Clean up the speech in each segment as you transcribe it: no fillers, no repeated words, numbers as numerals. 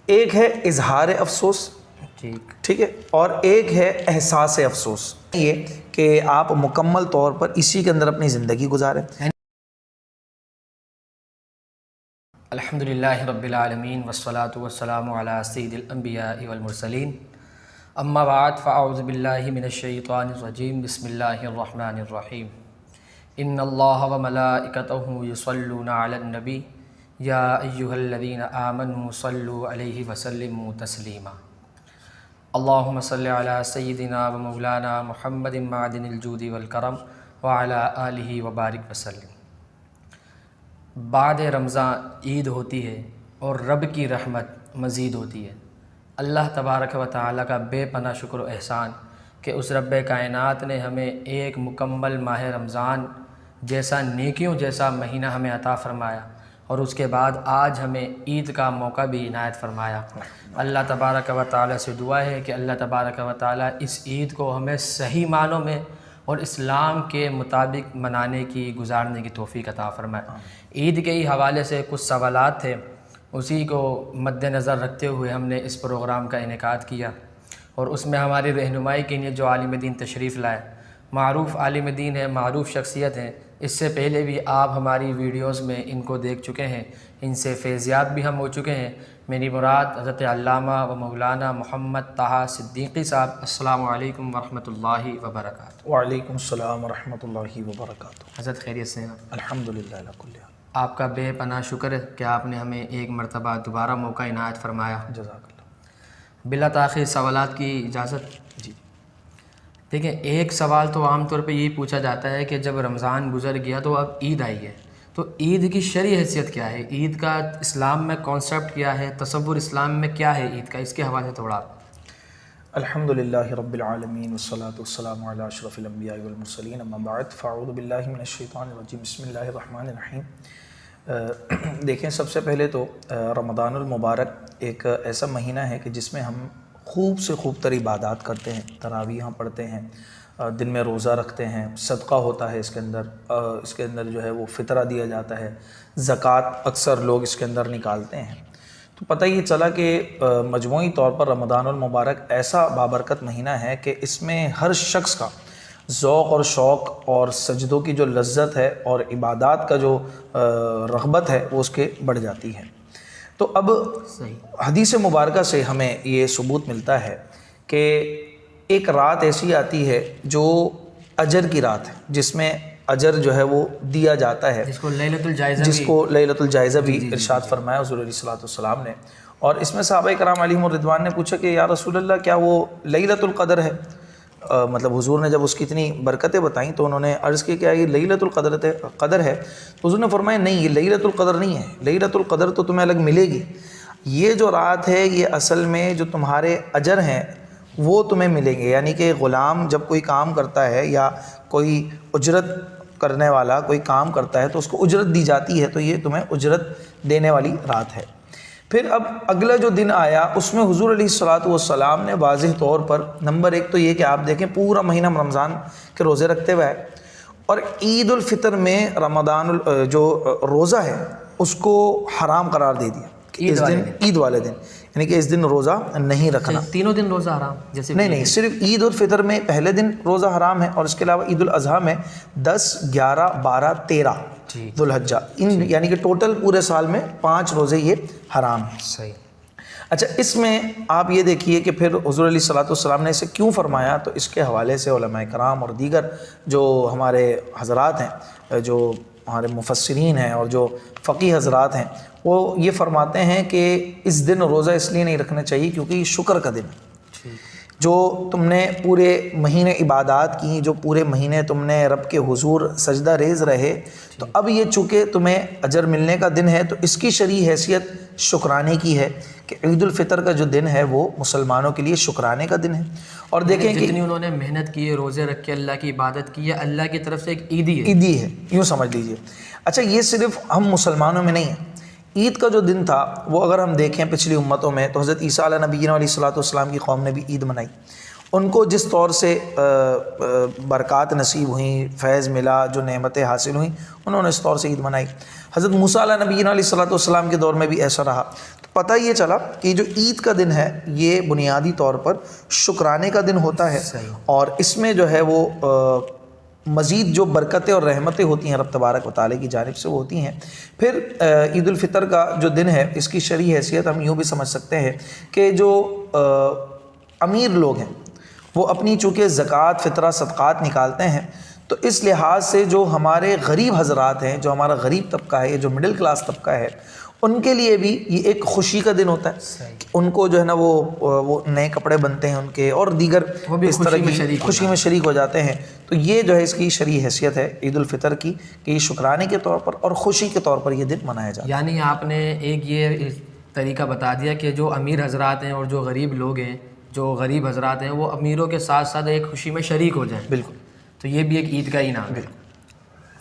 एक है इजहार अफसोस, ठीक है, और एक है एहसास अफसोस। ये कि आप मुकम्मल तौर पर इसी के अंदर अपनी ज़िंदगी गुजारें। अल्हम्दुलिल्लाहि रब्बिल आलमीन वस्सलातु वस्सलामु अला सय्यिदिल अंबिया वल मुरसलीन अम्मा बाद फ़अऊज़ु बिल्लाहि मिनश शैतानिर रजीम बिस्मिल्लाहिर रहमानिर रहीम इन्नल्लाह व मलाइकतहु युसल्लूना अलन नबी या अय्युहल्लज़ीना आमनू सल्लू अलैहि व सल्लिमू तस्लीमा अल्लाहुम्मा सल्लि अला सय्यिदिना व मौलाना मुहम्मदिन मादिनिल जूदि वल करम व अला आलिहि व बारिक वसल्लिम। बाद रमज़ान ईद होती है और रब की रहमत मज़ीद होती है। अल्लाह तबारक व तआला का बेपनाह शुक्र व एहसान कि उस रब्बे कायनात ने हमें एक मुकम्मल माह रमज़ान जैसा नेकियों जैसा महीना हमें अता फ़रमाया और उसके बाद आज हमें ईद का मौका भी इनायत फ़रमाया। अल्लाह तबारक व तआला से दुआ है कि अल्लाह तबारक व तआला इस ईद को हमें सही मानों में और इस्लाम के मुताबिक मनाने की गुजारने की तौफ़ीक़ अता फ़रमाए। ईद के ही हवाले से कुछ सवालात थे, उसी को मद्देनज़र रखते हुए हमने इस प्रोग्राम का इनेकाद किया और उसमें हमारी रहनुमाई के लिए जो आलिम दीन तशरीफ़ लाए, मारूफ़ आलिम दीन है, मारूफ़ शख्सियत हैं। इससे पहले भी आप हमारी वीडियोस में इनको देख चुके हैं, इनसे फैज़याब भी हम हो चुके हैं। मेरी मुराद हज़रत अल्लामा व मौलाना मोहम्मद ताहा सिद्दीक़ी साहब। अस्सलामु अलैकुम व रहमतुल्लाहि व बरकातुहू। वालेकुम सलाम व रहमतुल्लाहि व बरकातुहू। हज़रत खैरियत से हैं? अल्हम्दुलिल्लाह अला कुल्ली हाल। आपका बेपनाह शुक्र है कि आपने हमें एक मरतबा दोबारा मौका इनायत फ़रमाया। जज़ाकल्लाह। बिला ताख़ीर सवालात की इजाज़त। जी, देखिए, एक सवाल तो आम तौर पे यही पूछा जाता है कि जब रमज़ान गुज़र गया तो अब ईद आई है, तो ईद की शरई हैसियत क्या है? ईद का इस्लाम में कॉन्सेप्ट क्या है? तसव्वुर इस्लाम में क्या है ईद का? इसके हवाले से थोड़ा। अल्हम्दुलिल्लाहि रब्बिल आलमीन वस्सलातु वस्सलामु अला अशरफिल अंबिया वल मुरसलीन अम्मा बाद फ़अऊज़ु बिल्लाहि मिनश शैतानिर रजीम बिस्मिल्लाहिर रहमानिर रहीम। देखें, सबसे पहले तो रमज़ानुल मुबारक एक ऐसा महीना है कि जिसमें हम खूब से खूब तर इबादात करते हैं, तरावीह पढ़ते हैं, दिन में रोज़ा रखते हैं, सदका होता है इसके अंदर जो है वो फ़ितरा दिया जाता है, ज़कात अक्सर लोग इसके अंदर निकालते हैं। तो पता ये चला कि मजमूई तौर पर रमज़ानुल मुबारक ऐसा बाबरकत महीना है कि इसमें हर शख्स का ज़ौक़ और शौक़ और सजदों की जो लज्जत है और इबादात का जो रग़बत है वो उसके बढ़ जाती है। तो अब हदीस मुबारक से हमें ये सबूत मिलता है कि एक रात ऐसी आती है जो अजर की रात है, जिसमें अजर जो है वो दिया जाता है, जिसको लैलतुल जायज़ा भी इरशाद फरमाया हुज़ूर अलैहिस्सलातु वस्सलाम ने। और इसमें सहाबा कराम अलैहिम रिदवान ने पूछा कि या रसूल अल्लाह, क्या वो लैलतुल क़द्र है? मतलब हुज़ूर ने जब उसकी इतनी बरकतें बताईं तो उन्होंने अर्ज़ की क्या ये लैलतुल क़द्र है? तो हुज़ूर ने फरमाया नहीं, ये लैलतुल क़द्र नहीं है, लैलतुल क़द्र तो तुम्हें अलग मिलेगी। ये जो रात है ये असल में जो तुम्हारे अजर हैं वो तुम्हें मिलेंगे। यानी कि ग़ुलाम जब कोई काम करता है या कोई उजरत करने वाला कोई काम करता है तो उसको उजरत दी जाती है, तो ये तुम्हें उजरत देने वाली रात है। फिर अब अगला जो दिन आया उसमें हुज़ूर अलैहिस्सलातु वस्सलाम ने वाज़ेह तौर पर नंबर एक तो ये कि आप देखें पूरा महीना रमज़ान के रोज़े रखते हुए है और ईद उल फ़ितर में रमज़ान जो रोज़ा है उसको हराम करार दे दिया कि इस दिन ईद वाले दिन, यानी कि इस दिन रोज़ा नहीं रखना। तीनों दिन रोज़ा हराम? जैसे नहीं, सिर्फ ईद उल फ़ितर में पहले दिन रोज़ा हराम है और इसके अलावा ईद उल अज़हा में 10, 11, 12, 13 ज़ुल्हिज्जा, इन यानी कि टोटल पूरे साल में 5 रोज़े ये हराम है। सही। अच्छा, इसमें आप ये देखिए कि फिर हुज़ूर अलैहिस्सलातु वस्सलाम ने इसे क्यों फरमाया, तो इसके हवाले से उलमाए कराम और दीगर जो हमारे हज़रात हैं, जो हमारे मुफस्सिरीन हैं और जो फ़क़ीह हज़रात हैं, वो ये फरमाते हैं कि इस दिन रोज़ा इसलिए नहीं रखना चाहिए क्योंकि शुक्र का दिन है। जो तुमने पूरे महीने इबादात की, जो पूरे महीने तुमने रब के हुजूर सजदा रेज़ रहे, तो अब ये चूँकि तुम्हें अजर मिलने का दिन है तो इसकी शरई हैसियत शुक्राने की है कि ईद उल फ़ितर का जो दिन है वो मुसलमानों के लिए शुक्राने का दिन है। और देखें कि जितनी उन्होंने मेहनत की है, रोज़े रख के अल्लाह की इबादत की है, अल्लाह की तरफ से एक ईदी है, यूँ समझ लीजिए। अच्छा, ये सिर्फ हम मुसलमानों में नहीं है। ईद का जो दिन था वो अगर हम देखें पिछली उम्मतों में तो हज़रत ईसा नबी अलैहिस्सलाम की कौम ने भी ईद मनाई। उनको जिस तौर से बरक़ात नसीब हुई, फैज़ मिला, जो नेमतें हासिल हुई, उन्होंने इस तौर से ईद मनाई। हज़रत मूसा नबी अलैहिस्सलाम के दौर में भी ऐसा रहा। तो पता ये चला कि जो ईद का दिन है ये बुनियादी तौर पर शुक्राने का दिन होता है, और इसमें जो है वो मज़ीद जो बरकतें और रहमतें होती हैं रब तबारक व तआला की जानिब से वो होती हैं। फिर ईद उल फितर का जो दिन है इसकी शरई हैसियत हम यूँ भी समझ सकते हैं कि जो अमीर लोग हैं वो अपनी चूँकि ज़कात फ़ितरा सदक़ात निकालते हैं, तो इस लिहाज से जो हमारे गरीब हज़रात हैं, जो हमारा गरीब तबका है, जो मिडिल क्लास तबका है, उनके लिए भी ये एक खुशी का दिन होता है। उनको जो है ना वो नए कपड़े बनते हैं उनके, और दीगर इस तरह की खुशी में शरीक हो जाते हैं। तो ये जो है इसकी शरई हैसियत है ईद उल फितर की कि ये शुक्राने के तौर पर और ख़ुशी के तौर पर ये दिन मनाया जाता है। यानी आपने एक ये तरीका बता दिया कि जो अमीर हज़रात हैं और जो गरीब लोग हैं, जो गरीब हज़रात हैं, वो अमीरों के साथ साथ एक खुशी में शरीक हो जाए। बिल्कुल, तो ये भी एक ईद का ही नाम है।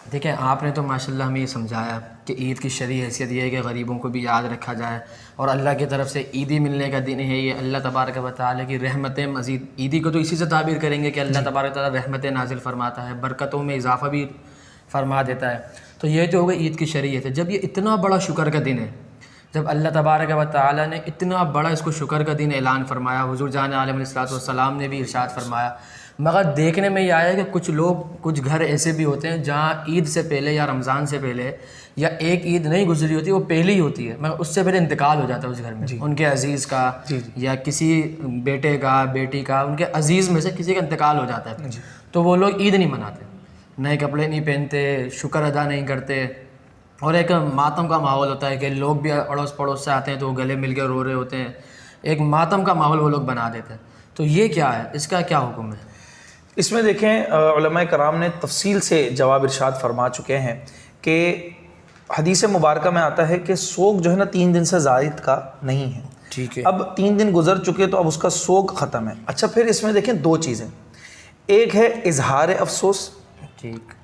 देखिए, आपने तो माशाल्लाह हमें ये समझाया कि ईद की शरई हैसियत ये है कि गरीबों को भी याद रखा जाए, और अल्लाह की तरफ से ईदी मिलने का दिन है ये। अल्लाह तबारक व तआला की रहमतें मज़ीद, ईदी को तो इसी से ताबीर करेंगे कि अल्लाह तबारक व तआला रहमतें नाजिल फरमाता है, बरकतों में इजाफ़ा भी फरमा देता है। तो ये तो हो गई ईद की शरई है। जब ये इतना बड़ा शुक्र का दिन है, जब अल्लाह तबारक व तआला ने इतना बड़ा इसको शुक्र का दिन ऐलान फरमाया, हुज़ूर जान अलैहिस्सलाम ने भी इरशाद फरमाया, मगर देखने में ये आया कि कुछ लोग, कुछ घर ऐसे भी होते हैं जहाँ ईद से पहले या रमज़ान से पहले या एक ईद नहीं गुजरी होती, वो पहले ही होती है, मगर उससे पहले इंतकाल हो जाता है उस घर में, उनके अजीज़ का या किसी बेटे का, बेटी का, उनके अजीज़ में से किसी का इंतकाल हो जाता है। तो वो लोग ईद नहीं मनाते, नए कपड़े नहीं पहनते, शुक्र अदा नहीं करते, और एक मातम का माहौल होता है कि लोग भी अड़ोस पड़ोस से आते हैं तो वो गले मिल के रो रहे होते हैं। एक मातम का माहौल वो लोग बना देते हैं। तो ये क्या है, इसका क्या हुक्म है? इसमें देखें, उलमाए कराम ने तफसील से जवाब इरशाद फरमा चुके हैं कि हदीस मुबारक में आता है कि सोग जो है ना 3 दिन से ज़ायद का नहीं है। ठीक है। अब 3 दिन गुजर चुके तो अब उसका सोग ख़त्म है। अच्छा, फिर इसमें देखें 2 चीज़ें, एक है इजहार अफसोस,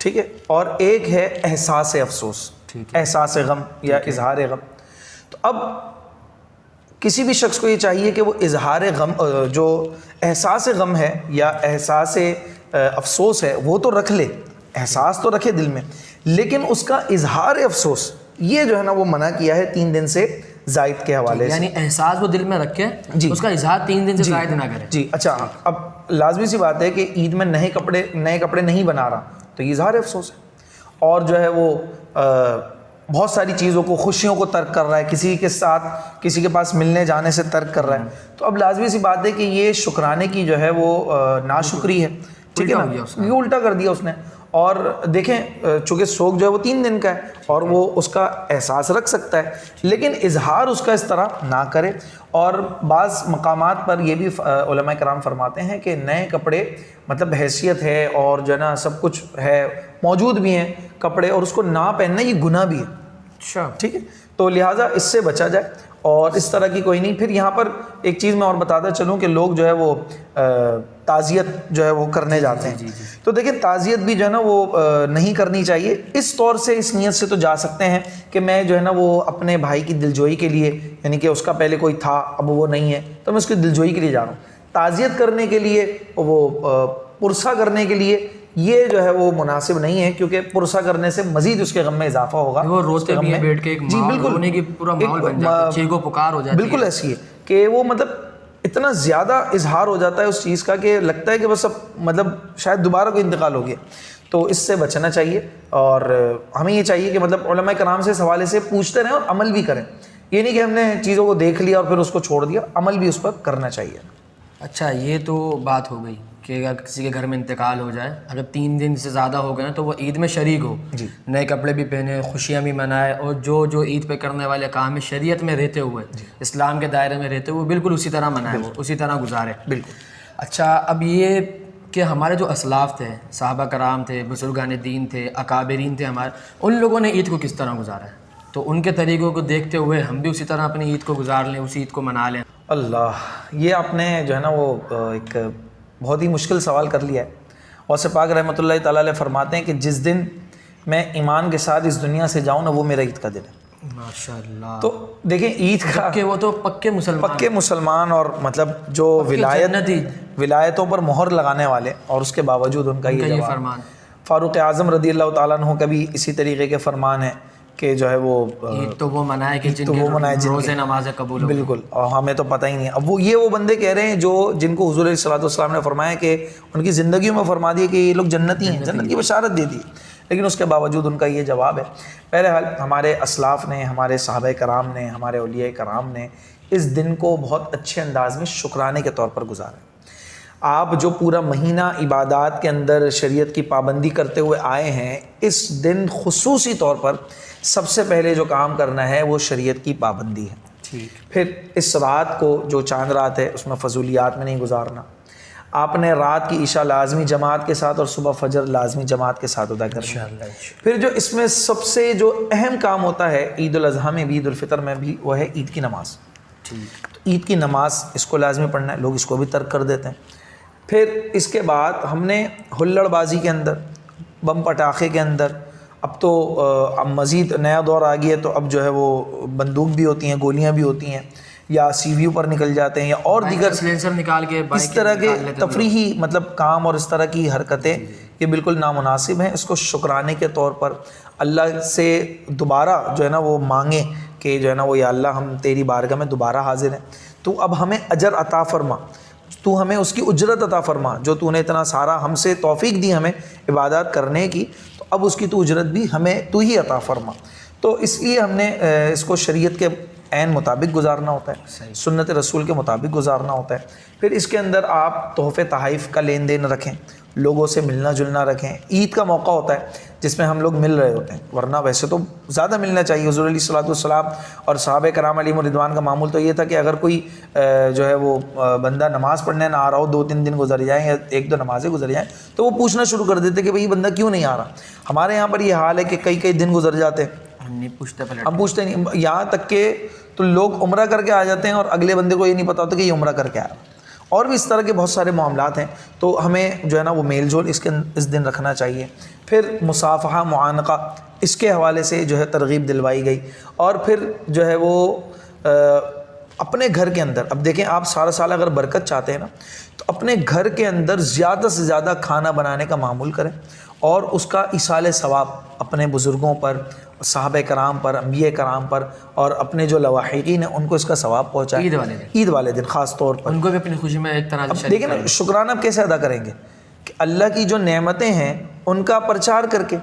ठीक है, और एक है एहसास अफसोस, एहसास गम या इजहार गम। तो अब किसी भी शख्स को ये चाहिए कि वो इजहार गम, जो एहसास गम है या एहसास अफसोस है, वो तो रख ले, एहसास तो रखे दिल में, लेकिन उसका इजहार अफसोस ये जो है ना वो मना किया है 3 दिन से जायद के हवाले से। यानी एहसास वो दिल में रखे जी, उसका इजहार 3 दिन से जायद ना करे जी। अच्छा, अब लाजमी सी बात है कि ईद में नए कपड़े नहीं बना रहा, तो इजहार अफसोस है, और जो है वो बहुत सारी चीज़ों को, खुशियों को तर्क कर रहा है, किसी के साथ, किसी के पास मिलने जाने से तर्क कर रहा है। तो अब लाजमी सी बात है कि ये शुक्राने की जो है वो नाशुक्री है, ठीक है ना, ये उल्टा कर दिया उसने। और देखें, चूँकि सोग जो है वो 3 दिन का है और वो उसका एहसास रख सकता है, लेकिन इजहार उसका इस तरह ना करे। और बाज़ मकामात पर ये भी उलमाए कराम फरमाते हैं कि नए कपड़े मतलब हैसियत है और जो है ना सब कुछ है, मौजूद भी हैं कपड़े, और उसको ना पहनना ये गुनाह भी है। अच्छा, ठीक है, तो लिहाजा इससे बचा जाए, और इस तरह की कोई नहीं। फिर यहाँ पर एक चीज़ मैं और बताता चलूँ कि लोग जो है वो ताज़ियत जो है वो करने जाते हैं। तो देखिए, ताज़ियत भी जो है ना वो नहीं करनी चाहिए। इस तौर से, इस नीयत से तो जा सकते हैं कि मैं जो है ना वो अपने भाई की दिलजोई के लिए, यानी कि उसका पहले कोई था अब वो नहीं है तो मैं उसकी दिलजोई के लिए जा रहा हूँ। ताज़ियत करने के लिए, वो पुरसा करने के लिए, ये जो है वो मुनासिब नहीं है, क्योंकि पुरसा करने से मजीद उसके गम में इजाफा होगा। वो रोते भी हैं बैठ के, एक जी बिल्कुल, रोने की पूरा माहौल बन जाता है, चीखो पुकार हो जाती है। बिल्कुल ऐसी है कि वो मतलब इतना ज़्यादा इजहार हो जाता है उस चीज़ का कि लगता है कि बस अब मतलब शायद दोबारा कोई इंतकाल हो गया। तो इससे बचना चाहिए, और हमें ये चाहिए कि मतलब उलमाए कराम से इस हवाले से पूछते रहें और अमल भी करें। ये नहीं कि हमने चीज़ों को देख लिया और फिर उसको छोड़ दिया, अमल भी उस पर करना चाहिए। अच्छा, ये तो बात हो गई कि अगर किसी के घर में इंतकाल हो जाए, अगर 3 दिन से ज़्यादा हो गए तो वो ईद में शरीक हो, नए कपड़े भी पहने, खुशियाँ भी मनाए, और जो ईद पे करने वाले काम है शरीयत में रहते हुए, इस्लाम के दायरे में रहते हुए, बिल्कुल उसी तरह मनाए, वो उसी तरह गुजारे। बिल्कुल। अच्छा, अब ये कि हमारे जो असलाफ थे, सहाबा कराम थे, बुजुर्गान दीन थे, अकाबरीन थे हमारे, उन लोगों ने ईद को किस तरह गुजारा है, तो उनके तरीक़ों को देखते हुए हम भी उसी तरह अपनी ईद को गुजार लें, उसी ईद को मना लें। अल्लाह, ये आपने जो है ना वो एक बहुत ही मुश्किल सवाल कर लिया है। और पाक रहमतुल्लाह तआला अलैह फरमाते हैं कि जिस दिन मैं ईमान के साथ इस दुनिया से जाऊँ ना, वो मेरा ईद का दिन है। माशाअल्लाह। तो देखें, ईद का वो तो पक्के मुसलमान और मतलब जो विलायतों पर मोहर लगाने वाले, और उसके बावजूद उनका ये फरमान। फ़ारूक आज़म रदी अल्लाह तआला अन्हु का भी इसी तरीके के फरमान है कि जो है वो ईद तो वो मनाए कि तो वो मनाए जिनके जिनके रोज़े नमाज़ें कबूल हो। बिल्कुल, और हमें तो पता ही नहीं है। अब वो बंदे कह रहे हैं जो जिनको हुज़ूर सल्लल्लाहु अलैहि वसल्लम ने फरमाया कि उनकी ज़िंदगियों में फरमा दिया कि ये लोग जन्नती हैं, जन्नत की बशारत दे दी, लेकिन उसके बावजूद उनका ये जवाब है। बहरहाल हमारे असलाफ़ ने, हमारे सहाबा कराम ने, हमारे औलिया कराम ने इस दिन को बहुत अच्छे अंदाज में शुक्राने के तौर पर गुजारा। आप जो पूरा महीना इबादत के अंदर शरीयत की पाबंदी करते हुए आए हैं, इस दिन खुसूसी तौर पर सबसे पहले जो काम करना है वो शरीयत की पाबंदी है। ठीक। फिर इस रात को, जो चांद रात है, उसमें फजूलियात में नहीं गुजारना। आपने रात की ईशा लाजमी जमात के साथ और सुबह फजर लाजमी जमात के साथ अदा करना है। फिर जो इसमें सबसे जो अहम काम होता है ईद उल अज़हा में भी, ईद उल फितर में भी, वह है ईद की नमाज़। ठीक। तो ईद की नमाज़ इसको लाजमी पढ़ना है, लोग इसको भी तर्क कर देते हैं। फिर इसके बाद हमने हुल्लड़बाजी के अंदर, बम पटाखे के अंदर, अब तो अब मज़ीद नया दौर आ गया है, तो अब जो है वो बंदूक भी होती हैं, गोलियां भी होती हैं, या सीवीयू पर निकल जाते हैं, या और दीगर सिलेंसर निकाल के इस तरह के तफरीही मतलब काम और इस तरह की हरकतें ये बिल्कुल नामुनासिब हैं। इसको शुक्राने के तौर पर अल्लाह से दोबारा जो है ना वो मांगे कि जो है ना वो, या अल्लाह हम तेरी बारगाह में दोबारा हाजिर हैं, तो अब हमें अजर अता फरमा, तू हमें उसकी उजरत अता फरमा, जो तूने इतना सारा हमसे तौफीक दी हमें इबादत करने की, तो अब उसकी तू उजरत भी हमें तू ही अता फरमा। तो इसलिए हमने इसको शरीयत के ऐन मुताबिक गुजारना होता है, सुन्नत रसूल के मुताबिक गुजारना होता है। फिर इसके अंदर आप तोहफ़े तहाइफ़ का लेन देन रखें, लोगों से मिलना जुलना रखें। ईद का मौका होता है जिसमें हम लोग मिल रहे होते हैं, वरना वैसे तो ज़्यादा मिलना चाहिए। हुज़ूर अलैहिस्सलातु वस्सलाम और सहाबा कराम अलैहिम रिदवान का मामूल तो ये था कि अगर कोई जो है वो बंदा नमाज़ पढ़ने ना आ रहा हो, 2-3 दिन गुजर जाएँ या 1-2 नमाज़ें गुजर जाएँ, तो वो पूछना शुरू कर देते कि भाई ये बंदा क्यों नहीं आ रहा। हमारे यहाँ पर ये हाल है कि कई दिन गुजर जाते हैं, हम पूछते नहीं, यहाँ तक के तो लोग उम्रा करके आ जाते हैं और अगले बंदे को ये नहीं पता होता कि ये उम्रा करके आया। और भी इस तरह के बहुत सारे मामलात हैं, तो हमें जो है ना वो मेल जोल इस दिन रखना चाहिए। फिर मुसाफ़हा मुआनका, इसके हवाले से जो है तरगीब दिलवाई गई। और फिर जो है वो अपने घर के अंदर, अब देखें आप सारा साल अगर बरकत चाहते हैं ना, तो अपने घर के अंदर ज़्यादा से ज़्यादा खाना बनाने का मामूल करें और उसका इसाले सवाब अपने बुज़ुर्गों पर, सहाबा कराम पर, अंबिया कराम पर और अपने जो लवाहिकीन हैं उनको इसका सवाब पहुँचाएं। ईद वाले दिन ख़ास तौर पर उनको भी अपनी खुशी में एक तरह से देखिए ना, शुक्राना आप कैसे अदा करेंगे कि अल्लाह की जो नेमतें हैं उनका प्रचार करके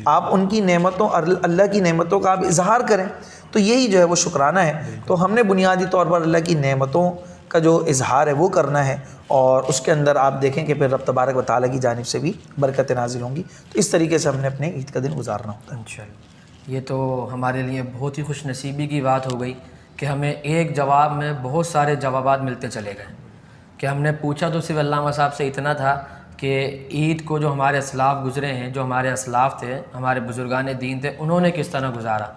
आप उनकी नेमतों, अल्लाह की नेमतों का आप इजहार करें, तो यही जो है वो शुक्राना है। तो हमने बुनियादी तौर पर अल्लाह की नेमतों का जो इजहार है वो करना है, और उसके अंदर आप देखें कि फिर रब तबारक व तआला की जानिब से भी बरकतें नाजिल होंगी। तो इस तरीके से हमने अपने ईद का दिन गुजारना होता है। इंशाअल्लाह ये तो हमारे लिए बहुत ही खुशनसीबी की बात हो गई कि हमें एक जवाब में बहुत सारे जवाबात मिलते चले गए। कि हमने पूछा तो सिर्फ अल्लामा साहब से इतना था कि ईद को जो हमारे असलाफ़ गुज़रे हैं, जो हमारे असलाफ़ थे, हमारे बुज़ुर्गान दीन थे, उन्होंने किस तरह गुजारा,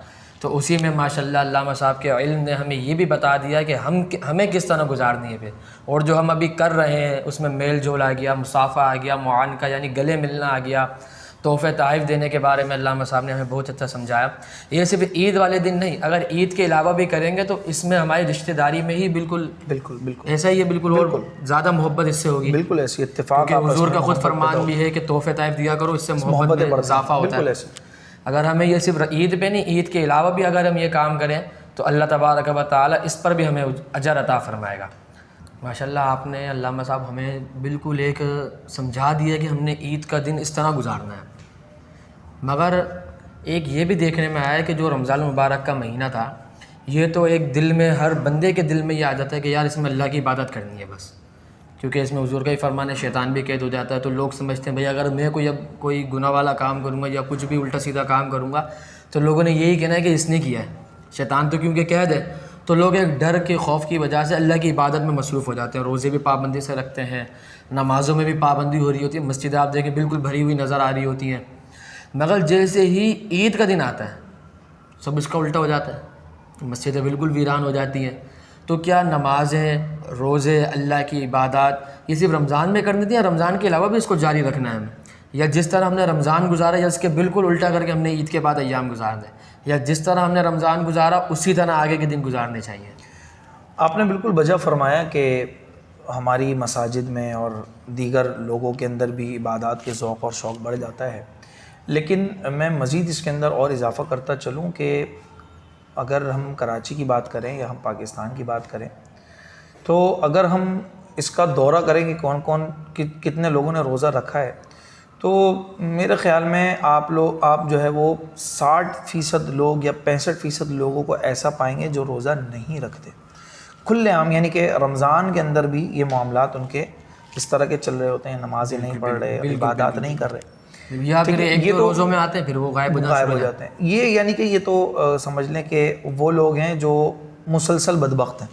तो उसी में माशाल्लाह अल्लामा साहब के इल्म ने हमें ये भी बता दिया कि हमें किस तरह गुजारनी है फिर। और जो हम अभी कर रहे हैं उसमें मेल जोल आ गया, मुसाफ़ा आ गया, मुआनका यानी गले मिलना आ गया, तोहफ़े तहफ़ देने के बारे में अल्लामा साहब ने हमें बहुत अच्छा समझाया। ये सिर्फ ईद वाले दिन नहीं, अगर ईद के अलावा भी करेंगे तो इसमें हमारी रिश्तेदारी में ही बिल्कुल ऐसा ही है, बिल्कुल और ज़्यादा मोहब्बत इससे होगी। बिल्कुल ऐसी इत्तेफाक, क्योंकि हुज़ूर का खुद फरमान भी है कि तोहफ़े तहफ़ दिया करो, इससे मोहब्बत में इजाफा होता है। अगर हमें ये सिर्फ ईद पे नहीं, ईद के अलावा भी अगर हम ये काम करें तो अल्लाह तबारक व तआला इस पर भी हमें अजर अता फरमाएगा। माशाल्लाह आपने अल्लामा साहब हमें बिल्कुल एक समझा दिया कि हमने ईद का दिन इस तरह गुजारना है। मगर एक ये भी देखने में आया कि जो रमज़ान मुबारक का महीना था, ये तो एक दिल में, हर बंदे के दिल में ये आ जाता है कि यार इसमें अल्लाह की इबादत करनी है बस, क्योंकि इसमें हुज़ूर का ही फरमान है, शैतान भी कैद हो जाता है। तो लोग समझते हैं भाई अगर मैं कोई गुनाह वाला काम करूँगा या कुछ भी उल्टा सीधा काम करूँगा तो लोगों ने यही कहना है कि इसने किया है, शैतान तो क्योंकि कैद है। तो लोग एक डर के खौफ की वजह से अल्लाह की इबादत में मसरूफ़ हो जाते हैं, रोज़े भी पाबंदी से रखते हैं, नमाज़ों में भी पाबंदी हो रही होती है, मस्जिद आप देखें बिल्कुल भरी हुई नज़र आ रही होती हैं। मगर जैसे ही ईद का दिन आता है सब इसका उल्टा हो जाता है, मस्जिदें बिल्कुल वीरान हो जाती हैं। तो क्या नमाज़ें, रोज़े, अल्लाह की इबादत ये सिर्फ रमज़ान में करनी थी या रमज़ान के अलावा भी इसको जारी रखना है हमें, या जिस तरह हमने रमज़ान गुजारा या इसके बिल्कुल उल्टा करके हमने ईद के बाद अय्याम गुजार दें, या जिस तरह हमने रमज़ान गुजारा उसी तरह आगे के दिन गुजारने चाहिए? आपने बिल्कुल वजह फरमाया कि हमारी मसाजिद में और दीगर लोगों के अंदर भी इबादत के ज़ौक़ और शौक़ बढ़ जाता है, लेकिन मैं मज़ीद इसके अंदर और इजाफ़ा करता चलूँ कि अगर हम कराची की बात करें या हम पाकिस्तान की बात करें, तो अगर हम इसका दौरा करें कि कौन कौन कितने लोगों ने रोज़ा रखा है, तो मेरे ख़्याल में आप जो है वो 60% लोग या 65% लोगों को ऐसा पाएंगे जो रोज़ा नहीं रखते खुलेआम, यानी कि रमज़ान के अंदर भी ये मामलात उनके इस तरह के चल रहे होते हैं, नमाज़ें नहीं पढ़ रहे, इबादत नहीं कर रहे, या फिर एक दो रोज़ों में आते हैं फिर वो गायब हो जाते हैं। ये यानी कि ये तो समझ लें कि वो लोग हैं जो मुसलसल बदबख्त हैं,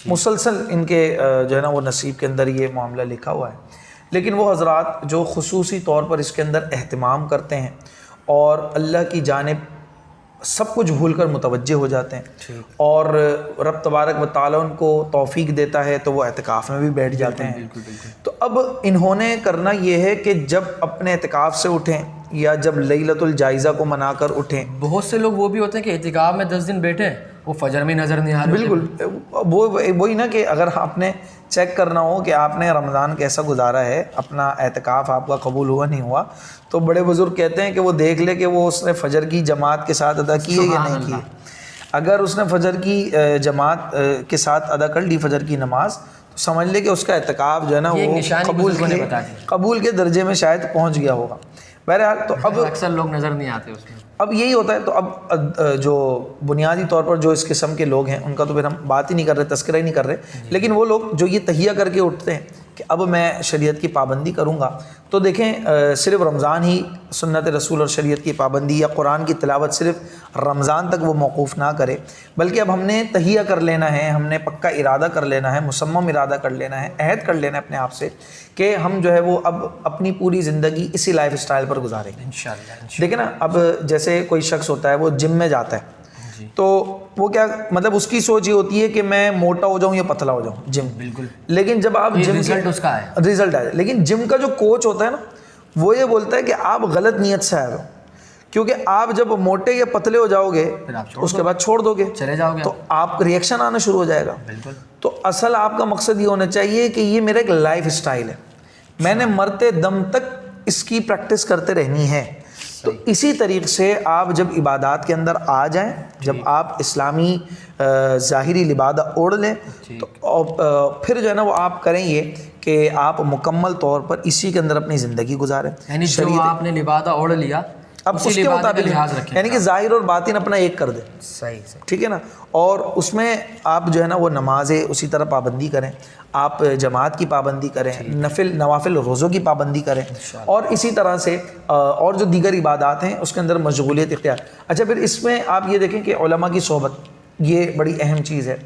मुसलसल इनके जो है ना वो नसीब के अंदर ये मामला लिखा हुआ है। लेकिन वो हज़रात जो ख़ुसूसी तौर पर इसके अंदर एहतिमाम करते हैं और अल्लाह की जानिब सब कुछ भूल कर मुतवज्जे हो जाते हैं और रब तबारक व तआला उनको तौफीक देता है तो वो एतिकाफ़ में भी बैठ जाते हैं। तो अब इन्होंने करना ये है कि जब अपने एतिकाफ़ से उठें या जब लैलतुल जायज़ा को मनाकर उठें। बहुत से लोग वो भी होते हैं कि एतिकाफ़ में 10 दिन बैठे हैं, वो फजर में नज़र नहीं आ रहे। बिल्कुल वही ना कि अगर आपने चेक करना हो कि आपने रमज़ान कैसा गुजारा है, अपना एतिकाफ़ आपका कबूल हुआ नहीं हुआ, तो बड़े बुज़ुर्ग कहते हैं कि वो देख ले कि वो उसने फ़जर की जमात के साथ अदा की है या नहीं की। अगर उसने फ़जर की जमात के साथ अदा कर ली फ़जर की नमाज, तो समझ ले कि उसका एतिकाफ़ जो है ना वो कबूल के दर्जे में शायद पहुँच गया होगा। बहरहाल तो अब अक्सर लोग नज़र नहीं आते उसमें। अब यही होता है। तो अब जो बुनियादी तौर पर जो इस किस्म के लोग हैं उनका तो फिर हम बात ही नहीं कर रहे, तस्करा ही नहीं कर रहे, लेकिन वो लोग जो ये तहिया करके उठते हैं कि अब मैं शरीयत की पाबंदी करूँगा, तो देखें सिर्फ़ रमज़ान ही सुन्नत रसूल और शरीयत की पाबंदी या कुरान की तिलावत सिर्फ़ रमज़ान तक वो मौकूफ़ ना करे, बल्कि अब हमने तहिया कर लेना है, हमने पक्का इरादा कर लेना है, मुसम्मम इरादा कर लेना है, अहद कर लेना है अपने आप से कि हम जो है वो अब अपनी पूरी ज़िंदगी इसी लाइफ स्टाइल पर गुजारेंगे इंशाअल्लाह। देखिए ना, अब जैसे कोई शख्स होता है वो जिम में जाता है, तो वो क्या मतलब उसकी सोच ये होती है कि मैं मोटा हो जाऊं या पतला हो जाऊं, जिम। बिल्कुल। लेकिन जब आप जिम रिजल्ट उसका है, रिजल्ट आए, लेकिन जिम का जो कोच होता है ना, वो ये बोलता है कि आप गलत नियत से आए हो, क्योंकि आप जब मोटे या पतले हो जाओगे उसके बाद छोड़ दोगे, चले जाओगे, तो आप रिएक्शन आना शुरू हो जाएगा। बिल्कुल। तो असल आपका मकसद ये होना चाहिए कि ये मेरा एक लाइफ स्टाइल है, मैंने मरते दम तक इसकी प्रैक्टिस करते रहनी है। तो इसी तरीके से आप जब इबादत के अंदर आ जाएं, जब आप इस्लामी ज़ाहिरी लिबादा ओढ़ लें, तो फिर जो है ना वो आप करें ये कि आप मुकम्मल तौर पर इसी के अंदर अपनी ज़िंदगी गुजारें। यानी जो आपने लिबादा ओढ़ लिया अब उसके मुताबिक यानी कि ज़ाहिर और बातिन अपना एक कर दें। सही, ठीक है ना। और उसमें आप जो है ना वो नमाज़ें उसी तरह पाबंदी करें, आप जमात की पाबंदी करें, नवाफिल रोज़ों की पाबंदी करें, और इसी तरह से और जो दीगर इबादत हैं उसके अंदर मशगूलियत इख्तियार। अच्छा, फिर इसमें आप ये देखें कि उलमा की सोहबत ये बड़ी अहम चीज़ है।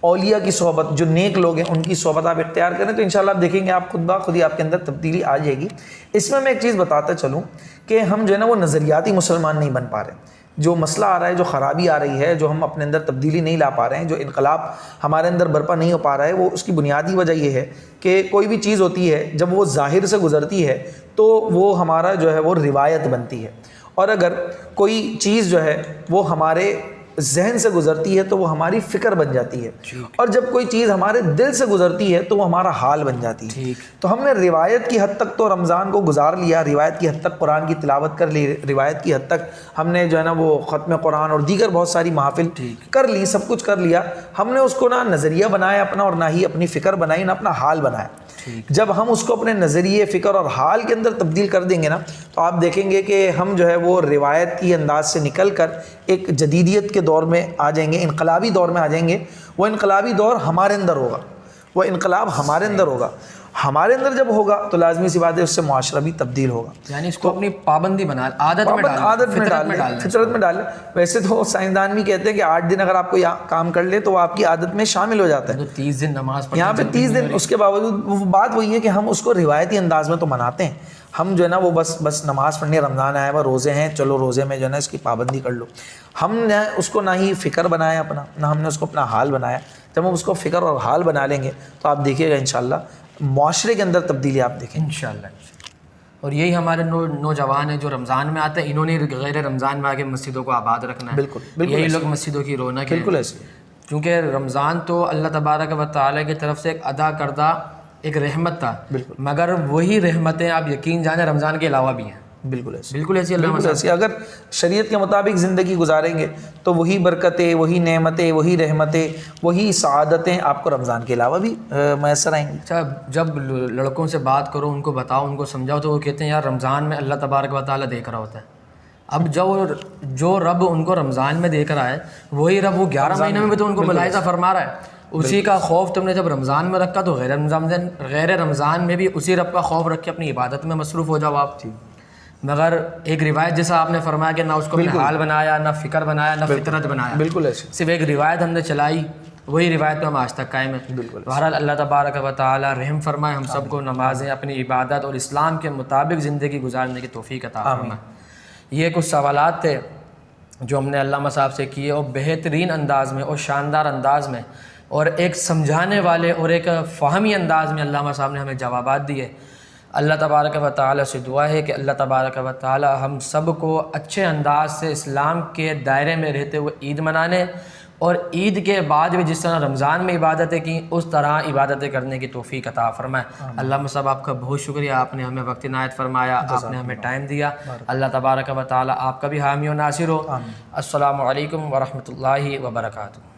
औलिया की सोहबत, जो नेक लोग हैं उनकी सोहबत आप इख्तियार करें, तो इंशाल्लाह आप देखेंगे आप खुद ब खुद ही आपके अंदर तब्दीली आ जाएगी। इसमें मैं एक चीज़ बताता चलूँ कि हम जो है ना वो नज़रियाती मुसलमान नहीं बन पा रहे। जो मसला आ रहा है, जो ख़राबी आ रही है, जो हम अपने अंदर तब्दीली नहीं ला पा रहे हैं, जो इनकलाब हमारे अंदर बर्पा नहीं हो पा रहा है, वो उसकी बुनियादी वजह यह है कि कोई भी चीज़ होती है जब वो ज़ाहिर से गुज़रती है तो वो हमारा जो है वो रिवायत बनती है, और अगर कोई चीज़ जो है वो हमारे जहन से गुजरती है तो वो हमारी फ़िक्र बन जाती है, और जब कोई चीज़ हमारे दिल से गुजरती है तो वो हमारा हाल बन जाती है। तो हमने रिवायत की हद तक तो रमज़ान को गुजार लिया, रिवायत की हद तक कुरान की तिलावत कर ली, रिवायत की हद तक हमने जो है ना वो ख़त्म कुरान और दीगर बहुत सारी महफिल कर ली, सब कुछ कर लिया। हमने उसको ना नज़रिया बनाया अपना, और ना ही अपनी फ़िक्र बनाई, ना अपना हाल बनाया। जब हम उसको अपने नज़रिए, फ़िक्र और हाल के अंदर तब्दील कर देंगे ना, तो आप देखेंगे कि हम जो है वो रिवायत की अंदाज से निकल कर एक जदीदियत के दौर में आ जाएंगे, इनकलाबी दौर में आ जाएंगे। वो इनकलाबी दौर हमारे अंदर होगा, वो इनकलाब हमारे अंदर होगा। हमारे अंदर जब होगा तो लाजमी सी बात है उससे मुआशरा भी तब्दील होगा। यानी इसको अपनी पाबंदी बना, आदत फितरत में डालें। वैसे तो साइंसदान भी कहते हैं कि 8 दिन अगर आपको काम कर ले तो वो आपकी आदत में शामिल हो जाता है। तो 30 दिन नमाज यहाँ पे 30 दिन, उसके बावजूद बात वही है कि हम उसको रिवायती अंदाज में तो मनाते हैं। हम जो है ना वो बस नमाज़ पढ़ने, रमज़ान आया हुआ, रोज़े हैं, चलो रोज़े में जो है ना इसकी पाबंदी कर लो। हमने उसको ना ही फ़िक्र बनाया अपना, ना हमने उसको अपना हाल बनाया। जब हम उसको फ़िक्र और हाल बना लेंगे तो आप देखिएगा इंशाअल्लाह मुआशरे के अंदर तब्दीली आप देखेंगे इंशाअल्लाह। और यही हमारे नौजवान हैं जो रमज़ान में आते हैं, इन्होंने गैर रमज़ान में आके मस्जिदों को आबाद रखना है। बिल्कुल यही लोग मस्जिदों की रौनक है। बिल्कुल ऐसे, क्योंकि रमज़ान तो अल्लाह तबारक व तआला की तरफ से एक अदा करदा एक रहमत था, मगर वही रहमतें आप यकीन जाने रमज़ान के अलावा भी हैं। बिल्कुल ऐसे, बिल्कुल ऐसी अल्लाह बिल्कुल ऐसे। अगर शरीयत के मुताबिक ज़िंदगी गुजारेंगे तो वही बरकतें, वही नेमतें, वही रहमतें, वही सआदतें आपको रमज़ान के अलावा भी मैसर आएंगी। अच्छा, जब लड़कों से बात करो, उनको बताओ, उनको समझाओ, तो वो कहते हैं यार रमज़ान में अल्लाह तबारक व तआला देख रहा होता है। अब जो रब उनको रमज़ान में देख रहा है, वही रब वो 11 महीने में भी तो उनको मुलाहिज़ा फरमा रहा है। उसी का खौफ तुमने जब रमज़ान में रखा तो गैर रमज़ान में भी उसी रब का खौफ रख के अपनी इबादत में मसरूफ़ हो जाओ आप। मगर एक रिवायत जैसा आपने फरमाया कि ना उसको हमने हाल बनाया, ना फ़िक्र बनाया, ना फितरत बनाया, बिल्कुल ऐसे, सिर्फ एक रिवायत हमने चलाई, वही रिवायत पे हम आज तक कायम है। बिल्कुल। बहरहाल अल्लाह तबारक व तआला रहम फरमाए, हम सबको नमाज़ें, अपनी इबादत और इस्लाम के मुताबिक ज़िंदगी गुजारने की तौफ़ीक अता फरमाए। ये कुछ सवालात थे जो हमने अल्लामा साहब से किए, और बेहतरीन अंदाज़ में और शानदार अंदाज़ में और एक समझाने वाले और एक फ़हमी अंदाज़ में अल्लामा साहब ने हमें जवाबात दिए। अल्लाह तबारक व तआला से दुआ है कि अल्लाह तबारक व तआला हम सब को अच्छे अंदाज़ से इस्लाम के दायरे में रहते हुए ईद मनाने, और ईद के बाद भी जिस तरह रमज़ान में इबादतें की उस तरह इबादतें करने की तौफ़ीक अता फ़रमाए। अल्लाह साहब आपका बहुत शुक्रिया, आपने हमें वक्त इनायत फरमाया, आपने हमें टाइम दिया। अल्लाह तबारक व तआला आपका भी हामी व नासिर हो। अस्सलामु अलैकुम व रहमतुल्लाहि व बरकातुहू।